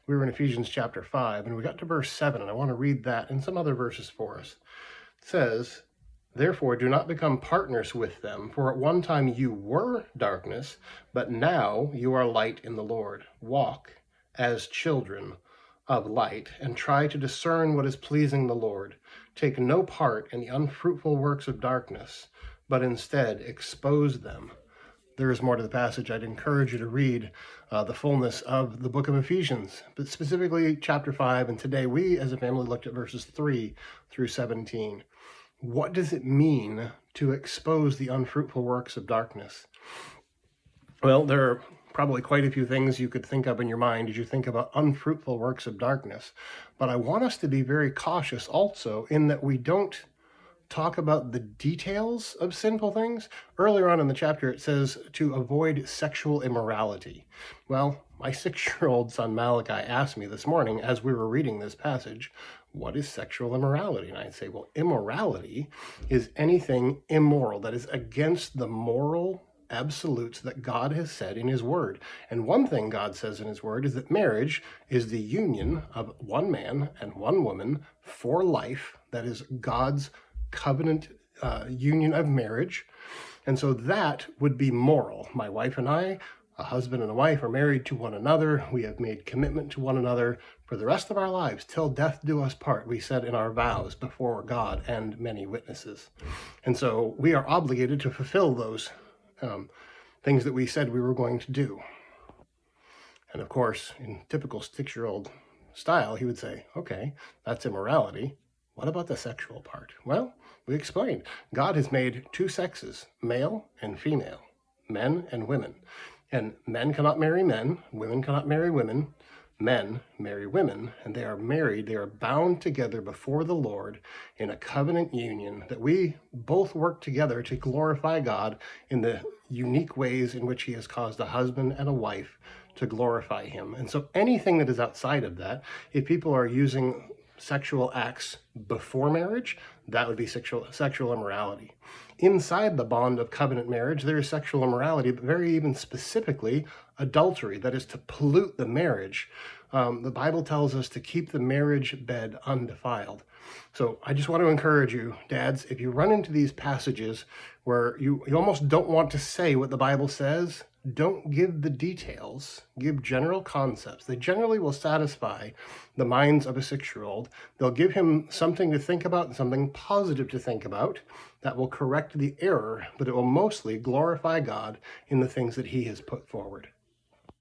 We were in Ephesians chapter 5, and we got to verse 7, and I want to read that and some other verses for us. It says, "Therefore do not become partners with them, for at one time you were darkness, but now you are light in the Lord. Walk as children of light, and try to discern what is pleasing the Lord. Take no part in the unfruitful works of darkness, but instead expose them." There is more to the passage. I'd encourage you to read the fullness of the book of Ephesians, but specifically chapter 5. And today we, as a family, looked at verses 3 through 17. What does it mean to expose the unfruitful works of darkness? Well, there are probably quite a few things you could think of in your mind as you think about unfruitful works of darkness. But I want us to be very cautious also in that we don't talk about the details of sinful things. Earlier on in the chapter, it says to avoid sexual immorality. Well, my 6-year-old son Malachi asked me this morning as we were reading this passage, what is sexual immorality? And I'd say, well, immorality is anything immoral that is against the moral absolutes that God has said in his word. And one thing God says in his word is that marriage is the union of one man and one woman for life. That is God's covenant union of marriage. And so that would be moral. My wife and I, a husband and a wife, are married to one another. We have made commitment to one another for the rest of our lives, till death do us part, we said in our vows before God and many witnesses. And so we are obligated to fulfill those things that we said we were going to do. And of course, in typical 6-year-old style, he would say, okay, that's immorality. What about the sexual part? Well, we explained. God has made 2 sexes, male and female, men and women. And men cannot marry men, women cannot marry women, men marry women, and they are married, they are bound together before the Lord in a covenant union that we both work together to glorify God in the unique ways in which he has caused a husband and a wife to glorify him. And so anything that is outside of that, if people are using sexual acts before marriage, that would be sexual immorality. Inside the bond of covenant marriage, there is sexual immorality, but very even specifically, adultery, that is to pollute the marriage. The Bible tells us to keep the marriage bed undefiled. So I just want to encourage you, dads, if you run into these passages where you almost don't want to say what the Bible says, don't give the details, give general concepts. They generally will satisfy the minds of a 6-year-old. They'll give him something to think about and something positive to think about that will correct the error, but it will mostly glorify God in the things that he has put forward.